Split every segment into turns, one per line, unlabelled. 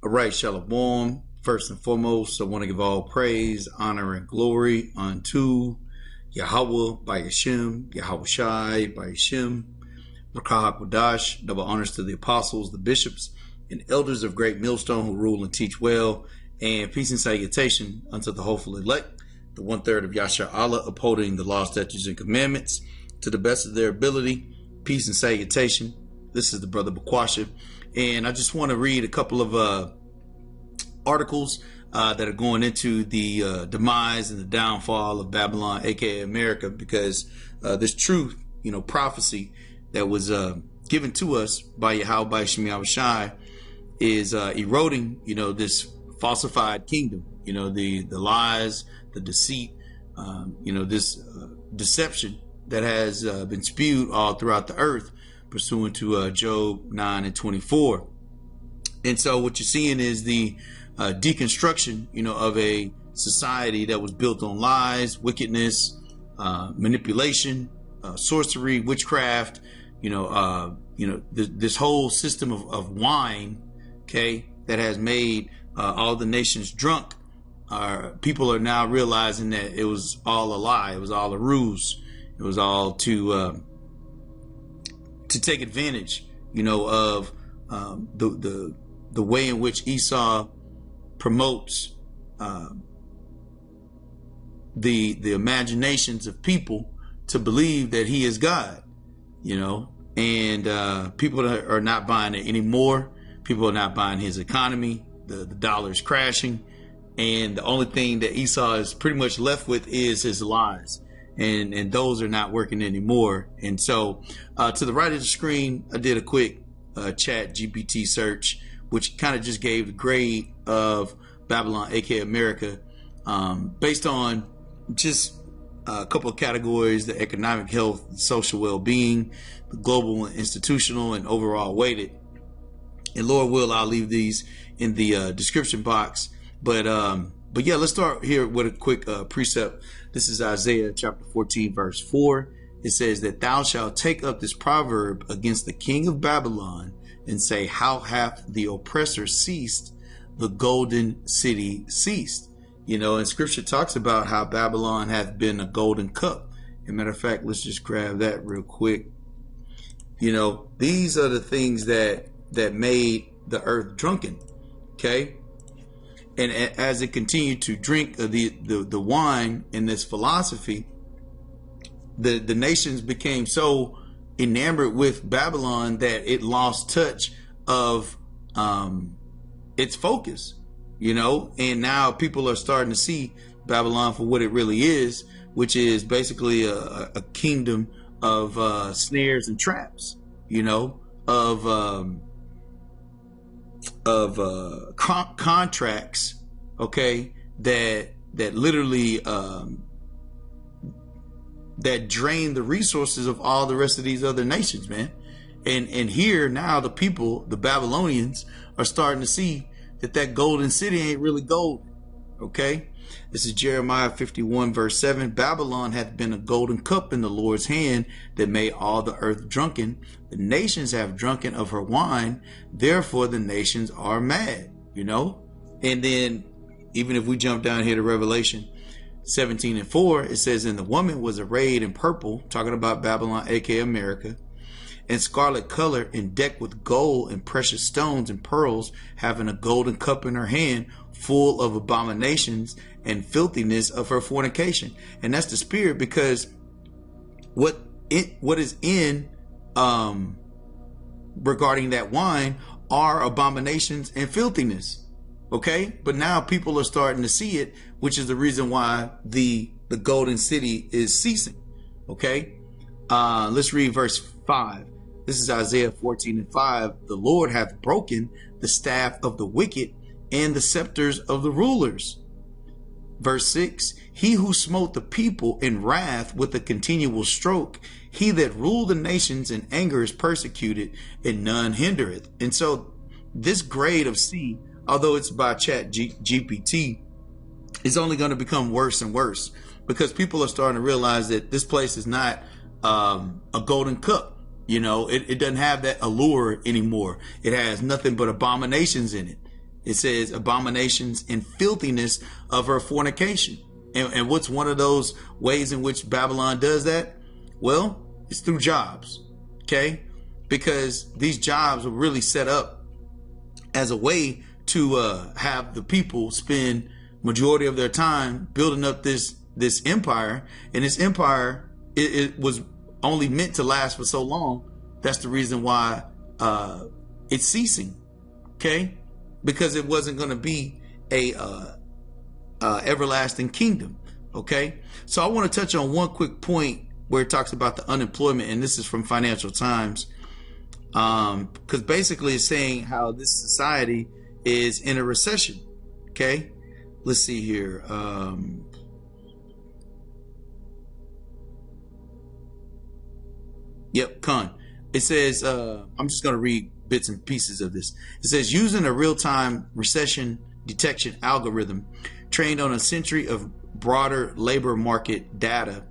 All right, Shalom. First and foremost, I want to give all praise, honor, and glory unto Yahweh by Hashem, Yahweh Shai by Hashem, Rakah HaKodash. Double honors to the apostles, the bishops, and elders of Great Millstone who rule and teach well. And peace and salutation unto the hopeful elect, the 1/3 of Yasha Allah, upholding the law, statutes, and commandments to the best of their ability. Peace and salutation. This is the brother Bakwasha. And I just want to read a couple of articles that are going into the demise and the downfall of Babylon, aka America, because this truth, prophecy that was given to us by Yahweh Shemi Shai is eroding, this falsified kingdom, the lies, the deceit, this deception that has been spewed all throughout the earth, pursuant to Job 9 and 24. And so what you're seeing is the deconstruction, of a society that was built on lies, wickedness, manipulation, sorcery, witchcraft, this whole system of wine, okay, that has made all the nations drunk. People are now realizing that it was all a lie. It was all a ruse. It was all to take advantage, of the way in which Esau promotes the imaginations of people to believe that he is God, and people are not buying it anymore. People are not buying his economy. The dollar is crashing, and the only thing that Esau is pretty much left with is his lies. And those are not working anymore. And so to the right of the screen, I did a quick chat GPT search, which kind of just gave the grade of Babylon, aka America, based on just a couple of categories: the economic health, social well-being, the global and institutional, and overall weighted. And Lord will, I'll leave these in the description box. But yeah, let's start here with a quick precept. This is Isaiah chapter 14, verse 4. It says that thou shalt take up this proverb against the king of Babylon and say, how hath the oppressor ceased? The golden city ceased. And scripture talks about how Babylon hath been a golden cup. As a matter of fact, let's just grab that real quick. These are the things that made the earth drunken. Okay. And as it continued to drink the wine in this philosophy, the nations became so enamored with Babylon that it lost touch of its focus, and now people are starting to see Babylon for what it really is, which is basically a kingdom of snares and traps, of contracts, okay, that literally that drain the resources of all the rest of these other nations, man. And here now the people, the Babylonians, are starting to see that golden city ain't really gold. Okay, this is Jeremiah 51 verse 7. Babylon hath been a golden cup in the Lord's hand that made all the earth drunken. The nations have drunken of her wine, therefore the nations are mad. And then even if we jump down here to Revelation 17 and 4, it says, and the woman was arrayed in purple, talking about Babylon, aka America, and scarlet color, and decked with gold and precious stones and pearls, having a golden cup in her hand, full of abominations and filthiness of her fornication. And that's the spirit, because what is in regarding that wine are abominations and filthiness. Okay, but now people are starting to see it, which is the reason why the golden city is ceasing. Okay, let's read verse 5. This is Isaiah 14 and 5. The Lord hath broken the staff of the wicked and the scepters of the rulers. Verse 6. He who smote the people in wrath with a continual stroke, he that ruled the nations in anger is persecuted, and none hindereth. And so this grade of C, although it's by chat GPT, is only going to become worse and worse, because people are starting to realize that this place is not a golden cup. It doesn't have that allure anymore. It has nothing but abominations in it. It says abominations and filthiness of her fornication. And what's one of those ways in which Babylon does that? Well, it's through jobs. Okay? Because these jobs were really set up as a way to have the people spend majority of their time building up this empire. And this empire, it was only meant to last for so long. That's the reason why it's ceasing. Okay? Because it wasn't going to be a everlasting kingdom. Okay? So I want to touch on one quick point where it talks about the unemployment, and this is from Financial Times. Because basically it's saying how this society is in a recession. Okay? Let's see here. Yep, Con. It says, I'm just going to read bits and pieces of this. It says, using a real-time recession detection algorithm trained on a century of broader labor market data,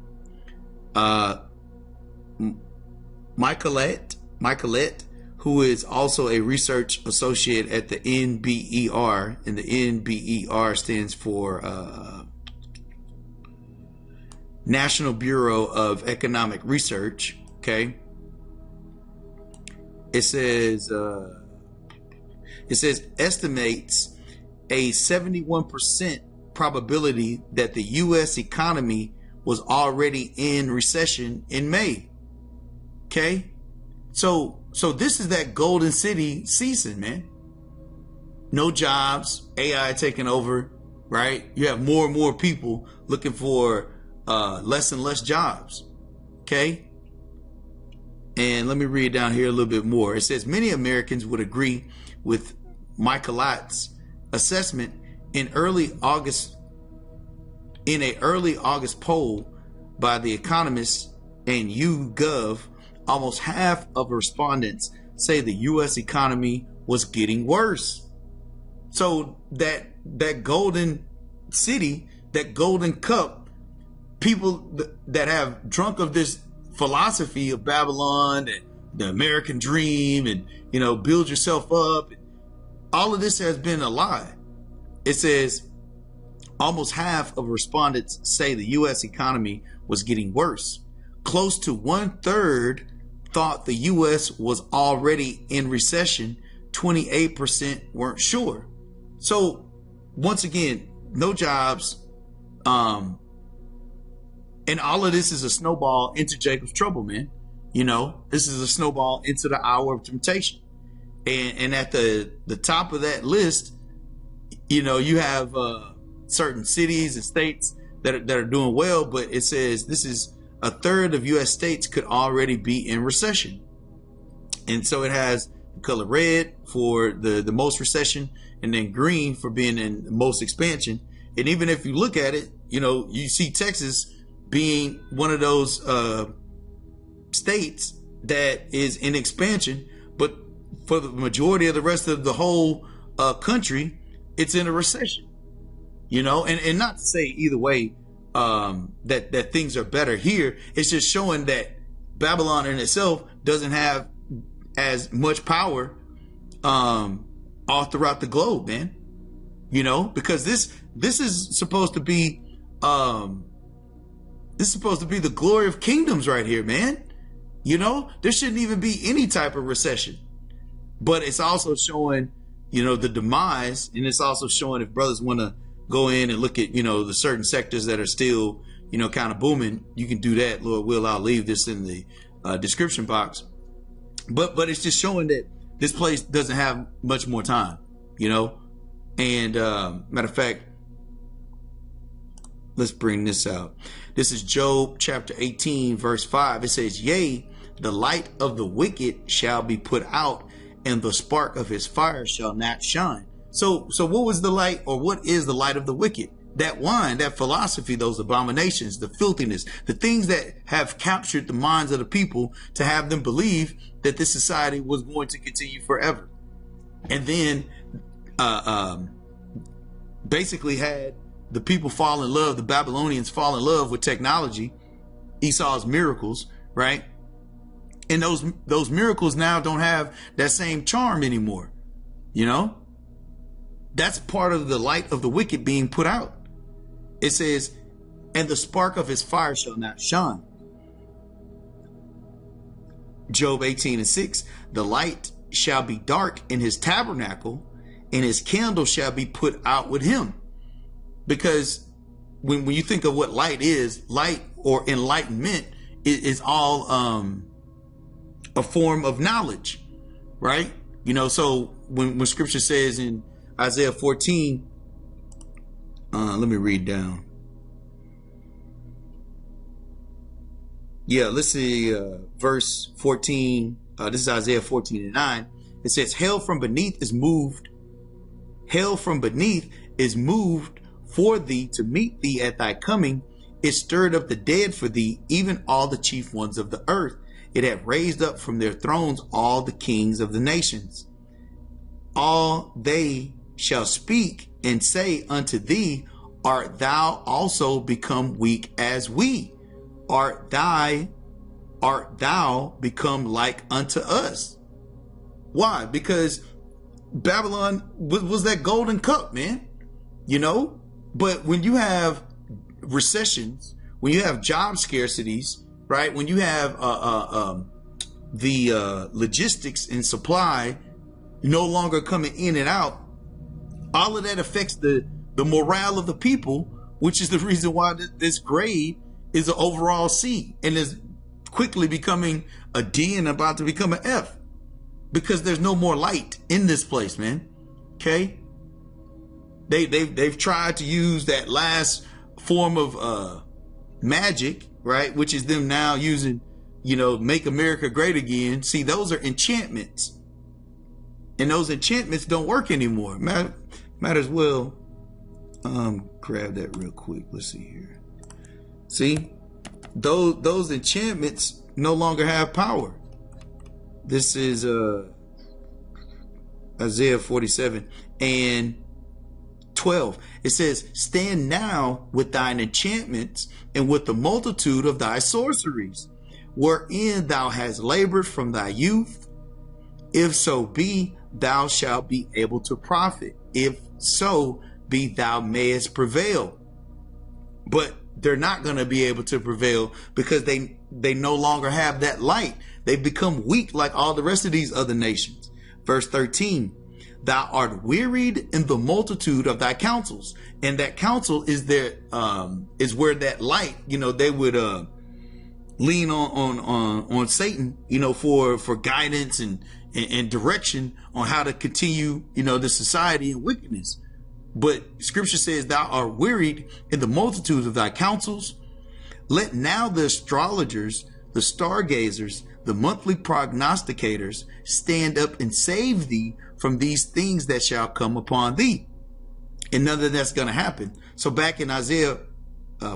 Michaelette, who is also a research associate at the NBER, and the NBER stands for National Bureau of Economic Research. Okay. It says estimates a 71% probability that the U.S. economy was already in recession in May. Okay. So this is that golden city season, man. No jobs, AI taking over, right? You have more and more people looking for less and less jobs. Okay. And let me read down here a little bit more. It says many Americans would agree with Michaelat's assessment in a early August poll by The Economist and YouGov. Almost half of respondents say the U.S. economy was getting worse. So that golden city, that golden cup, people that have drunk of this philosophy of Babylon and the American dream and, build yourself up. All of this has been a lie. It says almost half of respondents say the U.S. economy was getting worse. Close to 1/3 thought the U.S. was already in recession. 28% weren't sure. So once again, no jobs. And all of this is a snowball into Jacob's trouble, man. This is a snowball into the hour of temptation. And at the top of that list, you have certain cities and states that are doing well, but it says this is 1/3 of U.S. states could already be in recession. And so it has the color red for the most recession, and then green for being in the most expansion. And even if you look at it, you see Texas being one of those states that is in expansion, but for the majority of the rest of the whole country, it's in a recession. And not to say either way that things are better here. It's just showing that Babylon in itself doesn't have as much power all throughout the globe, man. Because this is supposed to be the glory of kingdoms right here, man. There shouldn't even be any type of recession. But it's also showing, the demise, and it's also showing if brothers want to go in and look at, the certain sectors that are still, kind of booming, you can do that. Lord will, I'll leave this in the description box. But it's just showing that this place doesn't have much more time, And matter of fact, let's bring this out. This is Job chapter 18, verse 5. It says, yea, the light of the wicked shall be put out, and the spark of his fire shall not shine. So what was the light, or what is the light of the wicked? That wine, that philosophy, those abominations, the filthiness, the things that have captured the minds of the people to have them believe that this society was going to continue forever. And then basically had the people fall in love, the Babylonians fall in love with technology, Esau's miracles, right? And those miracles now don't have that same charm anymore, That's part of the light of the wicked being put out. It says, and the spark of his fire shall not shine. Job 18:6, the light shall be dark in his tabernacle, and his candle shall be put out with him. Because when you think of what light is, light or enlightenment is all a form of knowledge, right? You know, so when scripture says in Isaiah 14, let me read down. Yeah, let's see, verse 14. This is Isaiah 14:9. It says, hell from beneath is moved for thee to meet thee at thy coming. It stirred up the dead for thee, even all the chief ones of the earth. It hath raised up from their thrones all the kings of the nations. All they shall speak and say unto thee, art thou also become weak as we? Art thou become like unto us? Why? Because Babylon was that golden cup, man. You know? But when you have recessions, when you have job scarcities, right? When you have the logistics and supply no longer coming in and out, all of that affects the morale of the people, which is the reason why this grade is an overall C and is quickly becoming a D and about to become an F, because there's no more light in this place, man. Okay, they've tried to use that last form of magic, right, which is them now using, you know, make America great again. See, those are enchantments, and those enchantments don't work anymore. Might as well grab that real quick. Let's see here. See, those enchantments no longer have power. This is Isaiah 47 and 12. It says, stand now with thine enchantments and with the multitude of thy sorceries, wherein thou hast labored from thy youth. If so be, thou shalt be able to profit. If so be, thou mayest prevail. But they're not going to be able to prevail because they no longer have that light. They've become weak like all the rest of these other nations. Verse 13, thou art wearied in the multitude of thy counsels. And that counsel is there, is where that light, you know, they would lean on Satan, you know, for guidance and direction on how to continue, you know, the society and wickedness. But scripture says, thou art wearied in the multitude of thy counsels. Let now the astrologers, the stargazers, the monthly prognosticators stand up and save thee from these things that shall come upon thee. And none of that's going to happen. So back in Isaiah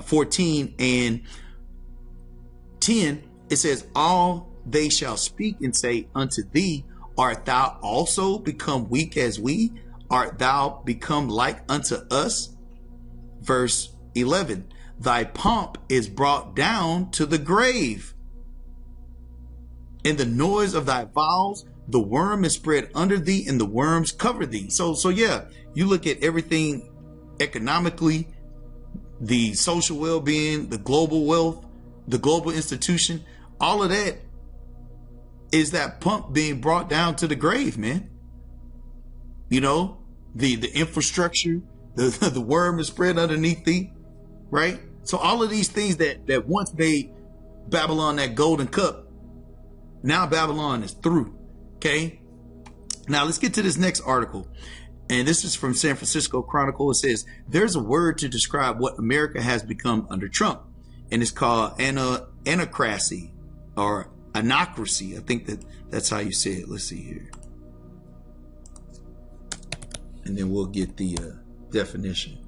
14 and 10, it says, all they shall speak and say unto thee, art thou also become weak as we? Art thou become like unto us? Verse 11, thy pomp is brought down to the grave. In the noise of thy vows, the worm is spread under thee and the worms cover thee. So yeah, you look at everything economically, the social well-being, the global wealth, the global institution, all of that is that pump being brought down to the grave, man. You know, the infrastructure, the worm is spread underneath thee, right? So all of these things that once made Babylon that golden cup, now Babylon is through. Okay. Now let's get to this next article. And this is from San Francisco Chronicle. It says, there's a word to describe what America has become under Trump. And it's called anocracy or anocracy. I think that's how you say it. Let's see here. And then we'll get the definition.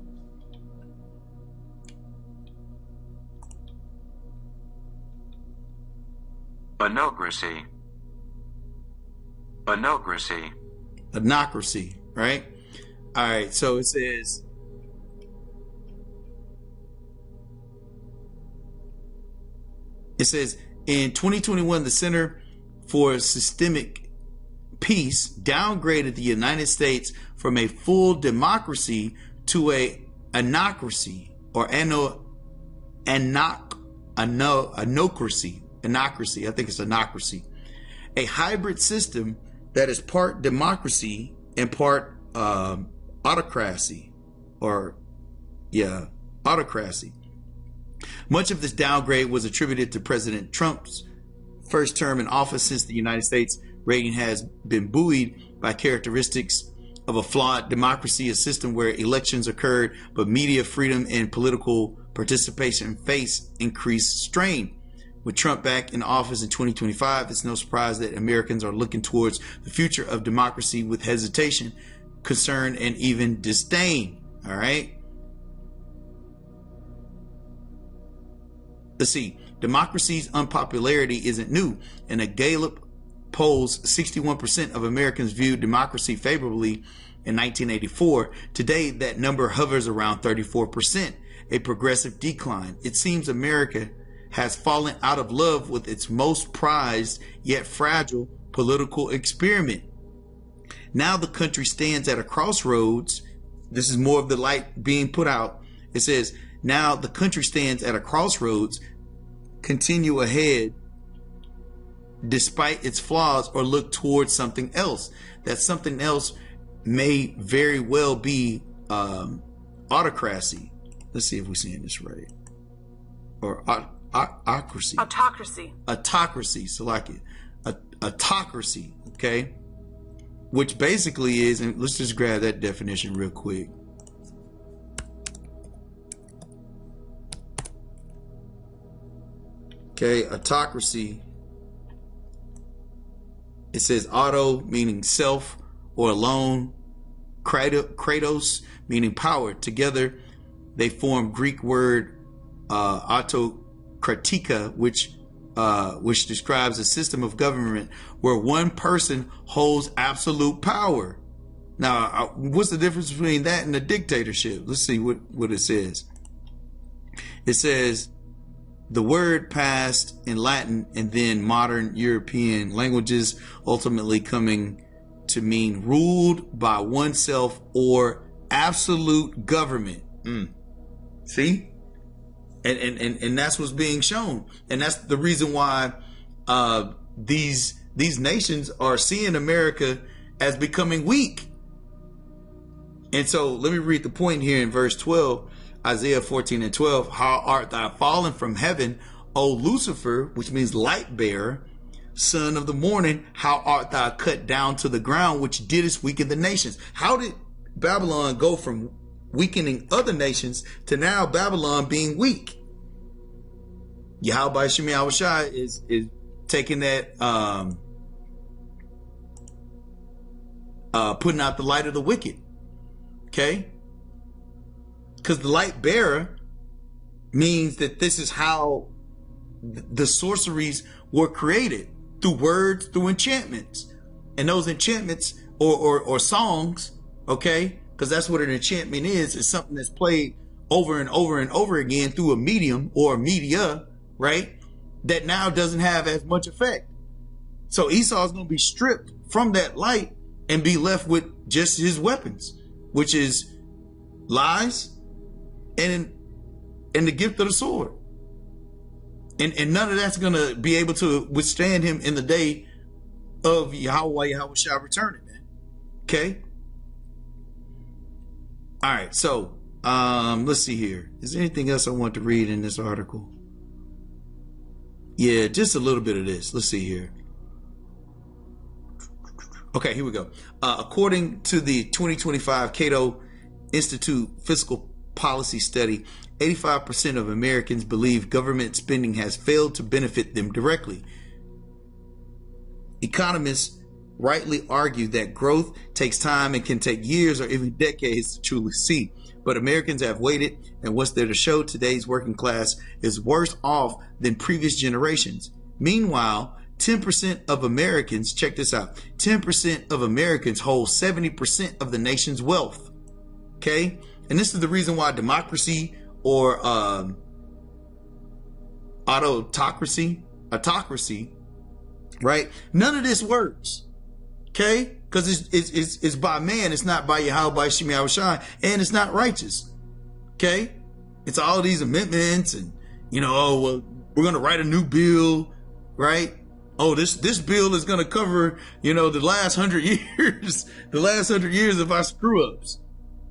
Anocracy. Anocracy.
Anocracy, right? All right, so it says, in 2021, the Center for Systemic Peace downgraded the United States from a full democracy to a anocracy or anocracy. I think it's anocracy. A hybrid system that is part democracy and part autocracy, autocracy. Much of this downgrade was attributed to President Trump's first term in office since the United States rating has been buoyed by characteristics of a flawed democracy, a system where elections occurred, but media freedom and political participation face increased strain. With Trump back in office in 2025, it's no surprise that Americans are looking towards the future of democracy with hesitation, concern, and even disdain. All right. Let's see. Democracy's unpopularity isn't new. In a Gallup polls, 61% of Americans viewed democracy favorably in 1984. Today, that number hovers around 34%, a progressive decline. It seems America has fallen out of love with its most prized yet fragile political experiment. Now the country stands at a crossroads. This is more of the light being put out. It says, now the country stands at a crossroads. Continue ahead despite its flaws, or look towards something else. That something else may very well be autocracy. Let's see if we're saying this right. Or autocracy. Autocracy. So like it. Autocracy. Okay. Which basically is, and let's just grab that definition real quick. Okay, autocracy. It says auto meaning self or alone. Kratos meaning power. Together they form Greek word autokratika, which describes a system of government where one person holds absolute power. Now, what's the difference between that and a dictatorship? Let's see what it says. It says the word passed in Latin and then modern European languages, ultimately coming to mean ruled by oneself or absolute government. See? And that's what's being shown. And that's the reason why these nations are seeing America as becoming weak. And so let me read the point here in verse 12. Isaiah 14:12, how art thou fallen from heaven, O Lucifer, which means light bearer, son of the morning, how art thou cut down to the ground, which didst weaken the nations. How did Babylon go from weakening other nations to now Babylon being weak? Yahweh Shem Yahushai is taking that, putting out the light of the wicked. Okay? Because the light bearer means that this is how the sorceries were created, through words, through enchantments. And those enchantments or songs, okay, because that's what an enchantment is something that's played over and over and over again through a medium or a media, right, that now doesn't have as much effect. So Esau is going to be stripped from that light and be left with just his weapons, which is lies and the gift of the sword. And none of that's going to be able to withstand him in the day of Yahweh shall return it. Okay? All right, so let's see here. Is there anything else I want to read in this article? Yeah, just a little bit of this. Let's see here. Okay, here we go. According to the 2025 Cato Institute Fiscal Policy Study, 85% of Americans believe government spending has failed to benefit them directly. Economists rightly argue that growth takes time and can take years or even decades to truly see. But Americans have waited, and what's there to show today's working class is worse off than previous generations. Meanwhile, 10% of Americans, check this out, 10% of Americans hold 70% of the nation's wealth. Okay? And this is the reason why democracy or autocracy, right? None of this works. Okay? Because it's by man. It's not by Yahweh, by Shem Yahushai, and it's not righteous. Okay? It's all these amendments and, oh, well, we're going to write a new bill, right? Oh, this bill is going to cover, the last 100 years, the last 100 years of our screw ups,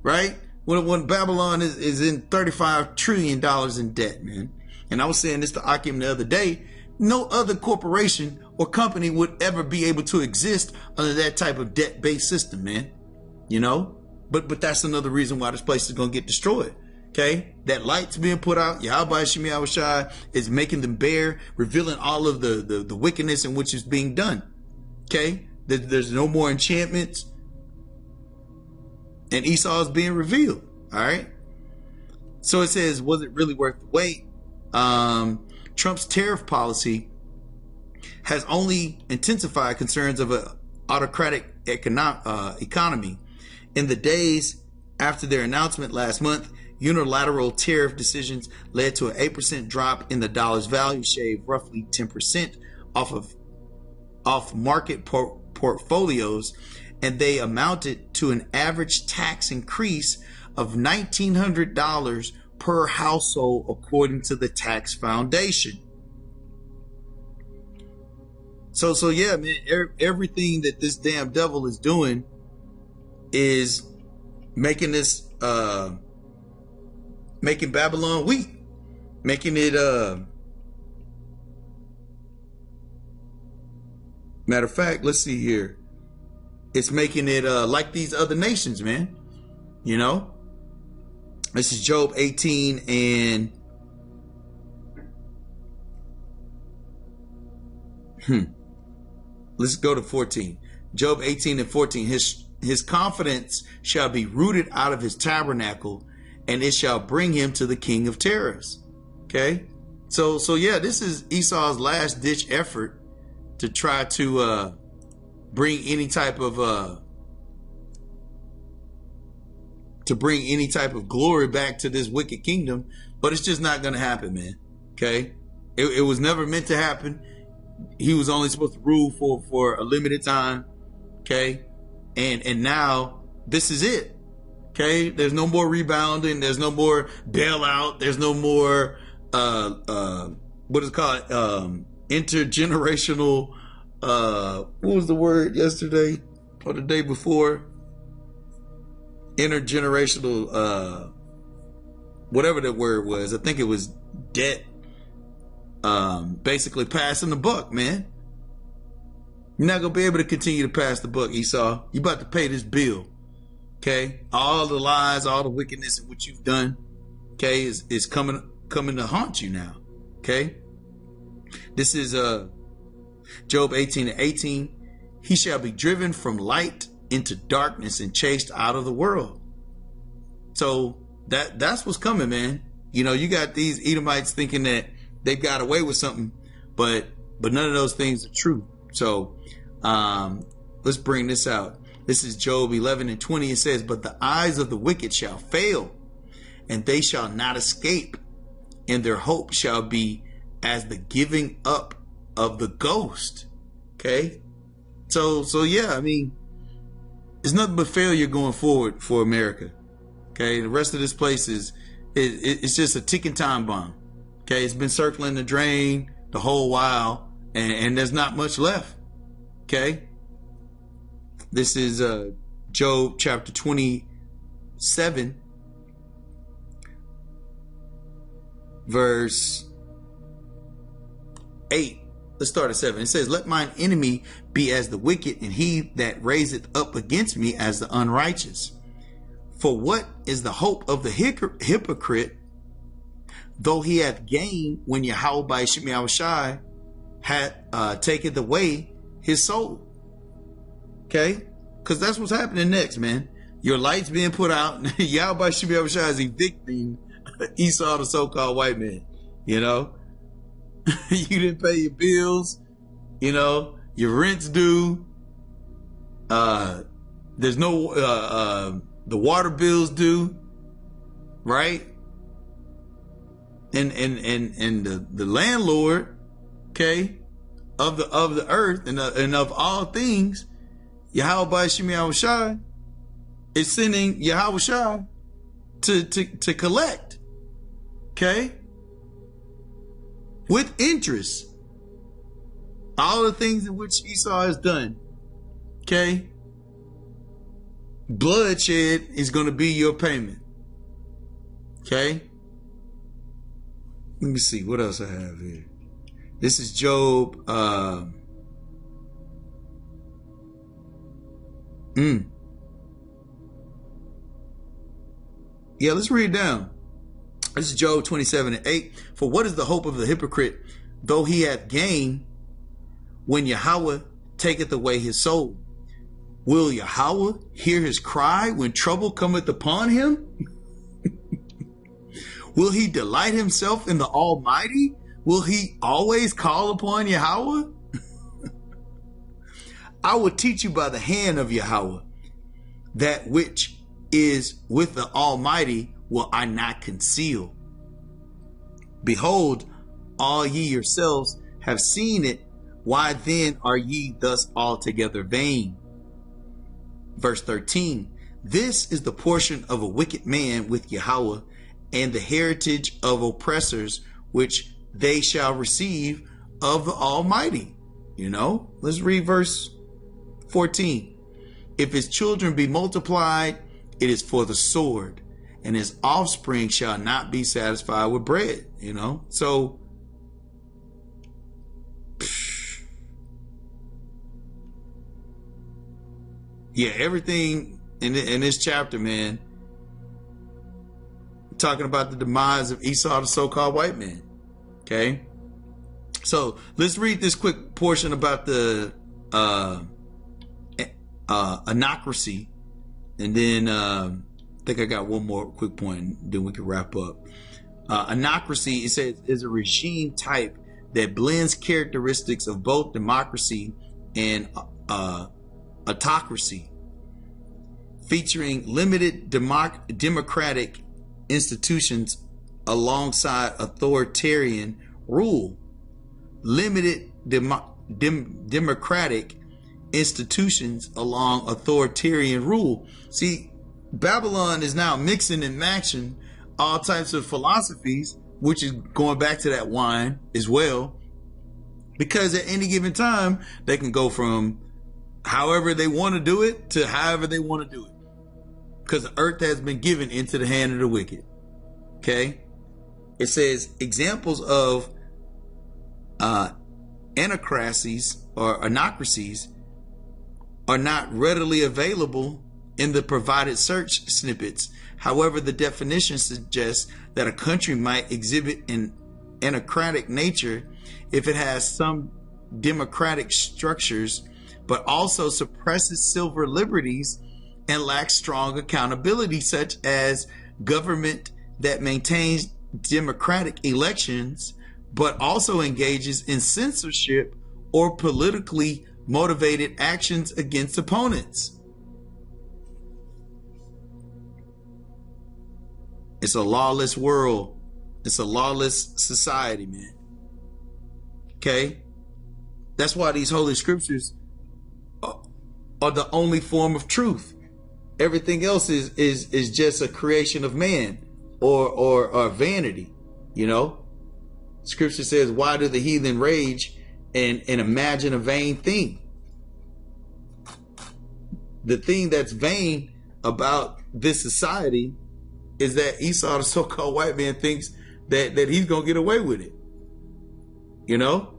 right? When Babylon is in $35 trillion in debt, man. And I was saying this to Akim the other day. No other corporation or company would ever be able to exist under that type of debt-based system, man. But that's another reason why this place is going to get destroyed. Okay, that light's being put out. Yahweh Shem Yahushai is making them bare, revealing all of the wickedness in which is being done. Okay, there's no more enchantments, and Esau is being revealed. All right. So it says, was it really worth the wait? Trump's tariff policy has only intensified concerns of an autocratic economy. In the days after their announcement last month, unilateral tariff decisions led to an 8% drop in the dollar's value, shaved roughly 10% off market portfolios, and they amounted to an average tax increase of $1,900 per household, according to the Tax Foundation. So yeah, man, everything that this damn devil is doing is making this making Babylon weak, making it matter of fact, let's see here, it's making it like these other nations, man. This is Job 18 and let's go to 14. Job 18 and 14. His confidence shall be rooted out of his tabernacle, and it shall bring him to the king of terrors. Okay, so yeah, this is Esau's last ditch effort to try to bring any type of glory back to this wicked kingdom, but it's just not going to happen, man. Okay, it was never meant to happen. He was only supposed to rule for a limited time. Okay, and now this is it. Okay, there's no more rebounding. There's no more bailout. There's no more what is it called? Intergenerational. What was the word yesterday or the day before? Intergenerational. Whatever that word was. I think it was debt. Basically passing the buck, man. You're not gonna be able to continue to pass the buck, Esau. You about to pay this bill. Okay, all the lies, all the wickedness in which you've done, okay, is coming to haunt you now. Okay, this is Job 18 and 18. He shall be driven from light into darkness and chased out of the world. So that's what's coming, man. You got these Edomites thinking that they've got away with something, but none of those things are true. So let's bring this out. This is Job 11 and 20. It says, but the eyes of the wicked shall fail, and they shall not escape, and their hope shall be as the giving up of the ghost. Okay. So yeah, I mean, it's nothing but failure going forward for America. Okay. The rest of this place it's just a ticking time bomb. Okay. It's been circling the drain the whole while, and there's not much left. Okay. This is Job chapter 27, verse 8. Let's start at 7. It says, let mine enemy be as the wicked, and he that raiseth up against me as the unrighteous. For what is the hope of the hypocrite, though he hath gained, when Yahweh by Shem Yahushai hath taketh away his soul? Okay, because that's what's happening next, man. Your light's being put out. Yahweh Shem Yahushai is evicting Esau, the so-called white man. You didn't pay your bills. Your rent's due. There's no the water bills due, right? And the landlord, okay, of the earth and of all things. Yahweh Ba'ashim Yahushai is sending Yahushai to collect. Okay? With interest. All the things in which Esau has done. Okay? Bloodshed is going to be your payment. Okay? Let me see what else I have here. This is Job. Yeah, let's read it down. This is Job 27:8. For what is the hope of the hypocrite, though he hath gain, when Yahweh taketh away his soul? Will Yahweh hear his cry when trouble cometh upon him? Will he delight himself in the Almighty? Will he always call upon Yahweh? I will teach you by the hand of Yahweh. That which is with the Almighty will I not conceal. Behold, all ye yourselves have seen it. Why then are ye thus altogether vain? Verse 13. This is the portion of a wicked man with Yahweh, and the heritage of oppressors, which they shall receive of the Almighty. You know, let's read verse 14. If his children be multiplied, it is for the sword, and his offspring shall not be satisfied with bread. You know, so yeah, everything in this chapter, man, talking about the demise of Esau, the so-called white man. Okay, so let's read this quick portion about the anocracy, and then I think I got one more quick point, then we can wrap up. Anocracy, it says, is a regime type that blends characteristics of both democracy and autocracy, featuring limited democratic institutions alongside authoritarian rule. Limited democratic institutions along authoritarian rule. See, Babylon is now mixing and matching all types of philosophies, which is going back to that wine as well, because at any given time they can go from however they want to do it to however they want to do it, because the earth has been given into the hand of the wicked. Okay, it says examples of anocracies or anocracies are not readily available in the provided search snippets. However, the definition suggests that a country might exhibit an anocratic nature if it has some democratic structures, but also suppresses civil liberties and lacks strong accountability, such as government that maintains democratic elections, but also engages in censorship or politically motivated actions against opponents. It's a lawless world. It's a lawless society, man. Okay? That's why these holy scriptures are the only form of truth. Everything else is just a creation of man or vanity, you know? Scripture says, why do the heathen rage and imagine a vain thing? The thing that's vain about this society is that Esau, the so-called white man, thinks that he's going to get away with it. You know?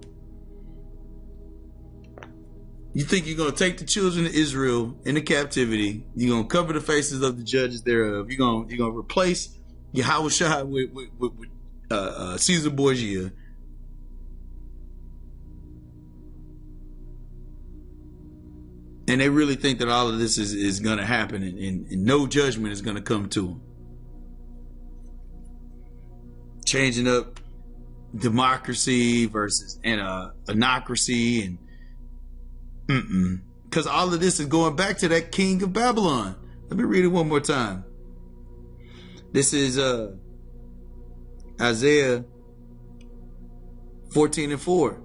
You think you're going to take the children of Israel into captivity. You're going to cover the faces of the judges thereof. You're going to replace Yahushua with Caesar Borgia. And they really think that all of this is going to happen, and no judgment is going to come to them. Changing up democracy versus anocracy, and because all of this is going back to that king of Babylon. Let me read it one more time. This is Isaiah 14:4.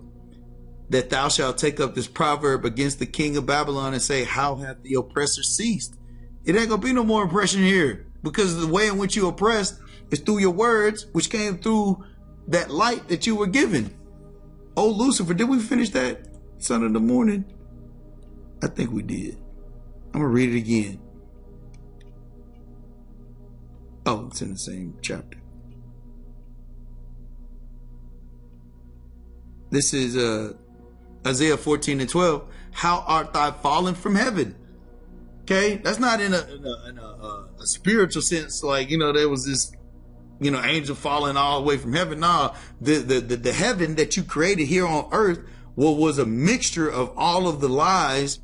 that thou shalt take up this proverb against the king of Babylon and say, how hath the oppressor ceased? It ain't gonna be no more oppression here, because the way in which you oppressed is through your words, which came through that light that you were given. Oh, Lucifer, did we finish that? Son of the morning? I think we did. I'm gonna read it again. Oh, it's in the same chapter. This is Isaiah 14:12. How art thou fallen from heaven? Okay, that's not in a spiritual sense, like, you know, there was this, you know, angel falling all the way from heaven. Nah, the heaven that you created here on earth was a mixture of all of the lies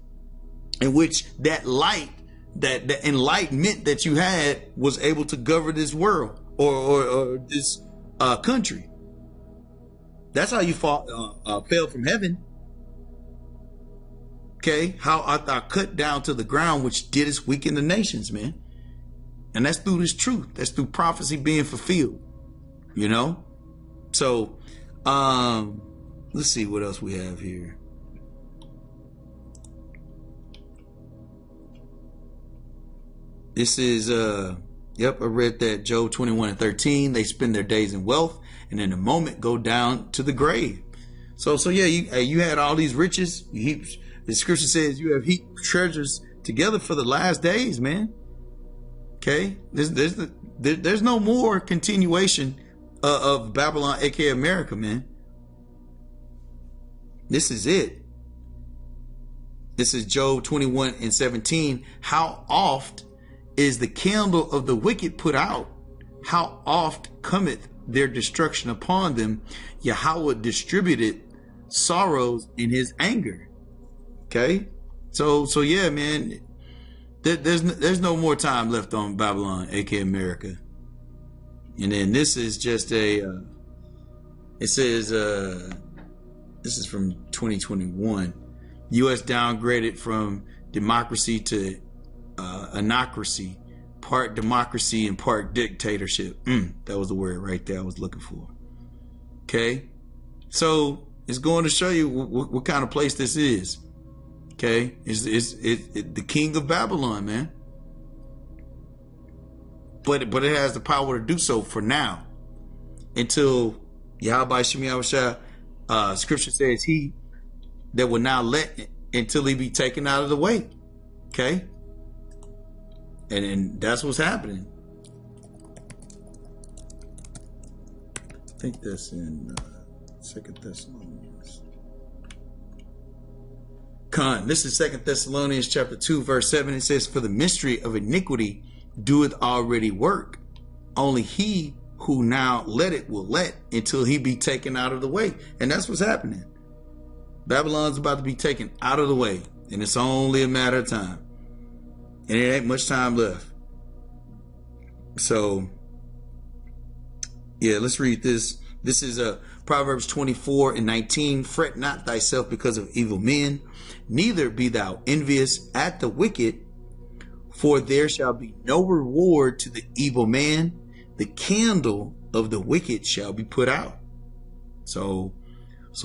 in which that light, that enlightenment that you had was able to govern this world or this country. That's how you fell from heaven. Okay, how art thou cut down to the ground, which didst weaken the nations, man? And that's through this truth. That's through prophecy being fulfilled, you know? So, let's see what else we have here. This is, yep, I read that Job 21:13. They spend their days in wealth and in a moment go down to the grave. So yeah, you had all these riches. The scripture says you have heaped treasures together for the last days, man. Okay, there's no more continuation of Babylon, aka America, man. This is it. This is Job 21:17. How oft is the candle of the wicked put out? How oft cometh their destruction upon them? Yahweh distributed sorrows in his anger. Okay, so yeah, man. There's no more time left on Babylon, aka America. And then this is just a. It says this is from 2021. U.S. downgraded from democracy to anocracy, part democracy and part dictatorship. That was the word right there I was looking for. Okay, so it's going to show you what kind of place this is. Okay, it's the king of Babylon, man. But it has the power to do so for now, until Yahweh Shem Yahushua, scripture says he that will not let until he be taken out of the way. Okay, and that's what's happening. I think that's in 2 Thessalonians. This is 2 Thessalonians chapter 2 verse 7. It says, for the mystery of iniquity doeth already work. Only he who now let it will let until he be taken out of the way. And that's what's happening. Babylon's about to be taken out of the way. And it's only a matter of time. And it ain't much time left. So, yeah, let's read this. This is Proverbs 24:19. Fret not thyself because of evil men, neither be thou envious at the wicked, for there shall be no reward to the evil man. The candle of the wicked shall be put out. So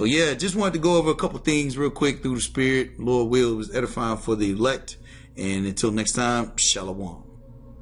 yeah, just wanted to go over a couple things real quick through the Spirit. Lord will, was edifying for the elect. And until next time, Shalom.